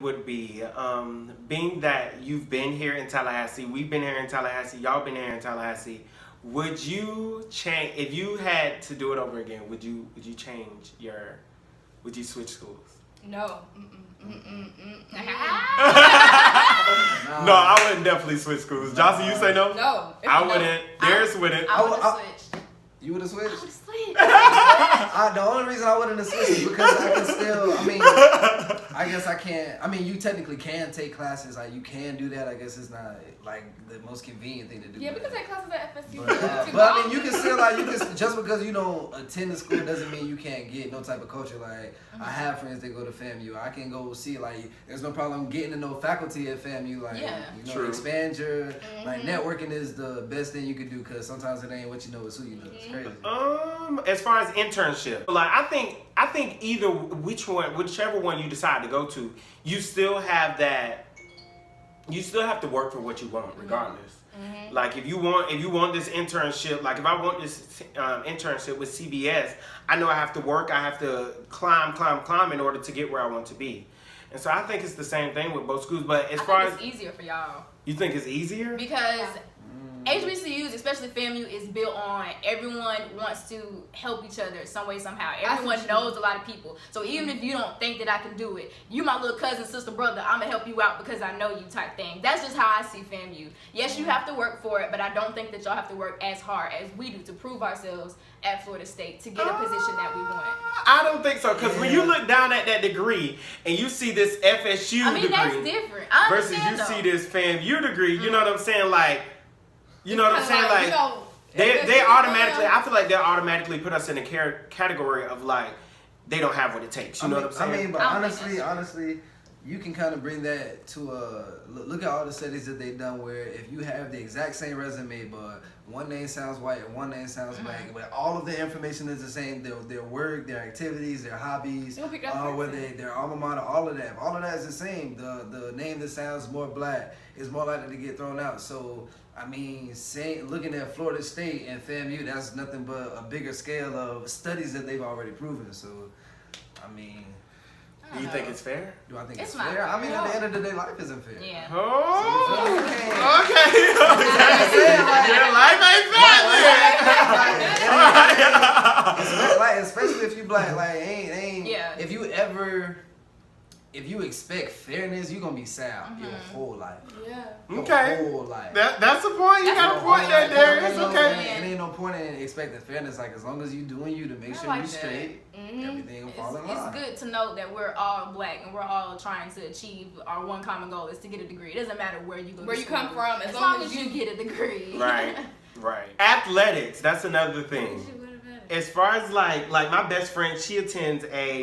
would be being that you've been here in Tallahassee, we've been here in Tallahassee, y'all been here in Tallahassee. Would you change if you had to do it over again? Would you change your? Would you switch schools? No. No, I wouldn't definitely switch schools. Johnson, you say no? No. I wouldn't. Darius wouldn't. I would have switched. You would have switched? I would have switched. The only reason I wouldn't have switched is because I can still, I guess I can't. You technically can take classes. Like, you can do that. I guess it's not, like, the most convenient thing to do. Yeah, because take classes at FSU. But you can still, like, just because you don't attend the school doesn't mean you can't get no type of culture. Like, I have friends that go to FAMU. I can go see, like, there's no problem getting to know faculty at FAMU. Like, True. expand your, like, networking is the best thing you can do, because sometimes it ain't what you know, it's who you know. It's crazy. As far as internship, like I think either whichever one you decide to go to, you still have that. You still have to work for what you want, regardless. Like if you want this internship, like if I want this internship with CBS, I know I have to work. I have to climb in order to get where I want to be. And so I think it's the same thing with both schools. But as far as it's easier for y'all. You think it's easier? Because HBCUs, especially FAMU, is built on everyone wants to help each other some way, somehow. Everyone knows a lot of people. So even if you don't think that I can do it, you my little cousin, sister, brother, I'm going to help you out because I know you type thing. That's just how I see FAMU. Yes, you have to work for it, but I don't think that y'all have to work as hard as we do to prove ourselves at Florida State to get a position that we want. I don't think so, because when you look down at that degree and you see this FSU degree that's different. I versus you see this FAMU degree, you know what I'm saying? Like, you know what I'm saying? Like, they automatically, I feel like they automatically put us in a category of like, they don't have what it takes. You know what I'm saying? But honestly, you can kind of bring that to look at all the studies that they've done where if you have the exact same resume, but one name sounds white and one name sounds black, but all of the information is the same, their work, their activities, their hobbies, whether their alma mater, all of that is the same. The name that sounds more black is more likely to get thrown out. So, looking at Florida State and FAMU, that's nothing but a bigger scale of studies that they've already proven. So, do you think it's fair? Do I think it's fair? At the end of the day, life isn't fair. Yeah. Oh, so okay. Life ain't fair. Especially if you black, if you expect fairness, you're gonna be sad your whole life. Yeah. Okay. Your whole life. That's a point. You got a point there, Darius. Okay. It ain't no point in expecting fairness. Like, as long as you doing you to make sure you straight, everything will fall in line. It's good to know that we're all black and we're all trying to achieve our one common goal is to get a degree. It doesn't matter where you go. Where you come from, as long as you get a degree. Right. Athletics. That's another thing. As far as like my best friend, she attends a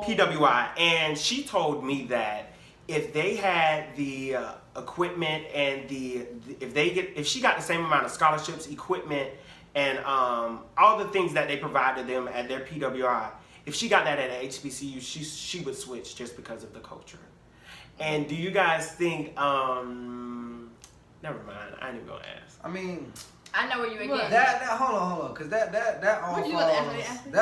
PWI, and she told me that if they had the equipment and if she got the same amount of scholarships, equipment, and all the things that they provided them at their PWI, if she got that at a HBCU, she would switch just because of the culture. And do you guys think? Never mind. I ain't even gonna ask. I know where you again. Hold on, because that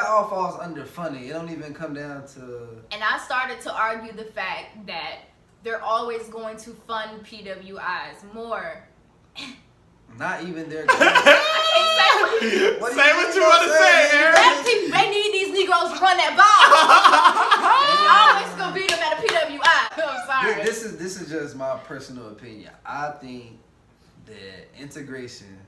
all falls under funny. It don't even come down to. And I started to argue the fact that they're always going to fund PWIs more. Not even their. Say what you want to say, Aaron. They need these Negroes to run that ball. Always gonna beat them at a PWI. I'm sorry. This is just my personal opinion. I think that integration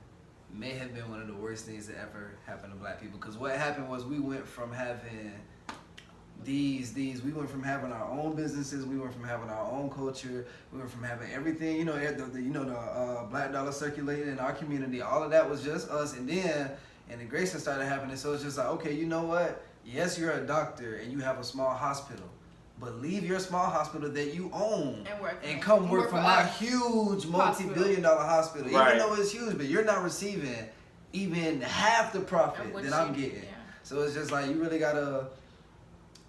may have been one of the worst things that ever happened to black people. Because what happened was we went from having we went from having our own businesses, we went from having our own culture, we went from having everything, the black dollar circulating in our community. All of that was just us, and then integration started happening. So it's just like, okay, you know what? Yes, you're a doctor and you have a small hospital, but leave your small hospital that you own and come work for my huge multi-billion-dollar hospital. Even though it's huge, but you're not receiving even half the profit that I'm getting. Yeah. So it's just like, you really gotta,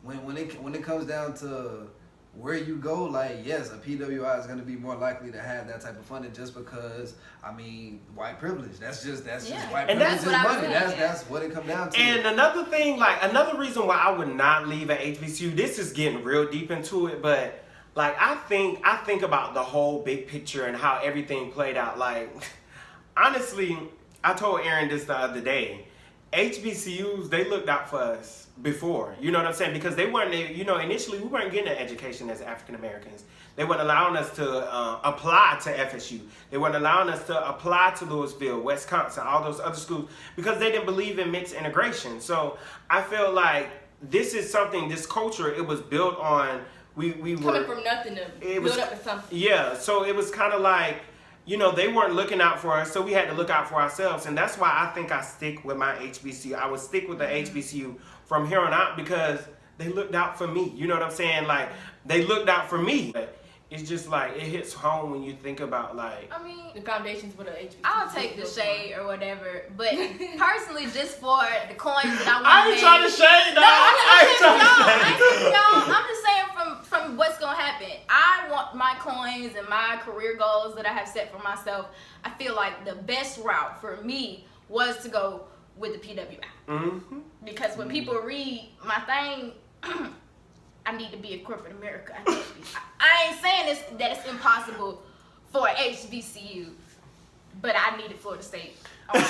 when it comes down to where you go, like, yes, a PWI is gonna be more likely to have that type of funding just because, white privilege. That's just white privilege is money. That's what it comes down to. And another thing, another reason why I would not leave at HBCU, this is getting real deep into it, but like I think about the whole big picture and how everything played out. Like, honestly, I told Aaron this the other day. HBCUs, they looked out for us before. You know what I'm saying? Because they weren't, you know, initially we weren't getting an education as African Americans. They weren't allowing us to apply to FSU. They weren't allowing us to apply to Louisville, Wisconsin, all those other schools, because they didn't believe in mixed integration. So I feel like this is something, this culture, it was built on, we were coming from nothing to build up to something. Yeah, so it was kind of like, you know, they weren't looking out for us, so we had to look out for ourselves. And that's why I think I stick with my HBCU. I would stick with the HBCU from here on out because they looked out for me. You know what I'm saying? Like, they looked out for me. But it's just like, it hits home when you think about, like... I mean, the foundations for the HBCU. I'll take the shade or whatever. But personally, just for the coins that I want to I ain't trying to shade, dog. I'm just saying from what's going to happen. I want my coins and my career goals that I have set for myself. I feel like the best route for me was to go with the PWI. Mm-hmm. Because when people read my thing... I need to be in corporate America. I ain't saying that it's impossible for HBCU, but I need it for the state. Okay.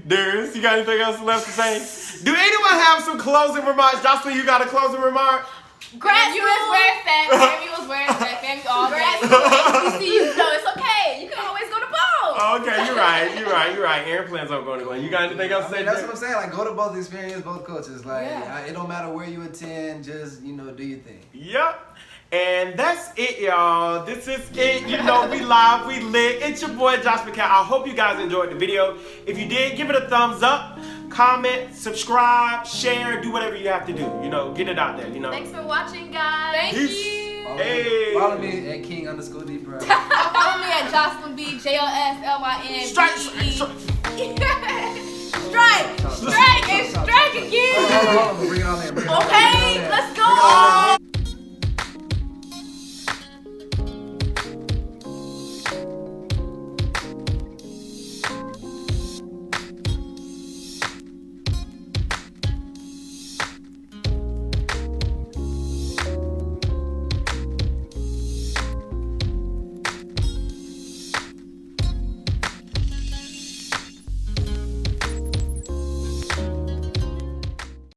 Darius, you got anything else left to say? Do anyone have some closing remarks? Jocelyn, you got a closing remark? FAMU is where it's at. FAMU is where it's at. FAMU all day. HBCU, no, it's okay. You can always go to both. Okay, you're right. Aaron plans on going to one. You got anything else to say? That's what I'm saying. Like, go to both, experience both cultures. Like, it don't matter where you attend. Just, you know, do your thing. Yep. And that's it, y'all. This is it. You know, we live, we lit. It's your boy, Josh McCall. I hope you guys enjoyed the video. If you did, give it a thumbs up, comment, subscribe, share, do whatever you have to do. You know, get it out there, you know. Thanks for watching, guys. Thank you. Follow me at King_D Pro. Follow me at Jocelyn B, JOSLYN. Strike again. Bring it on there. Okay, let's go.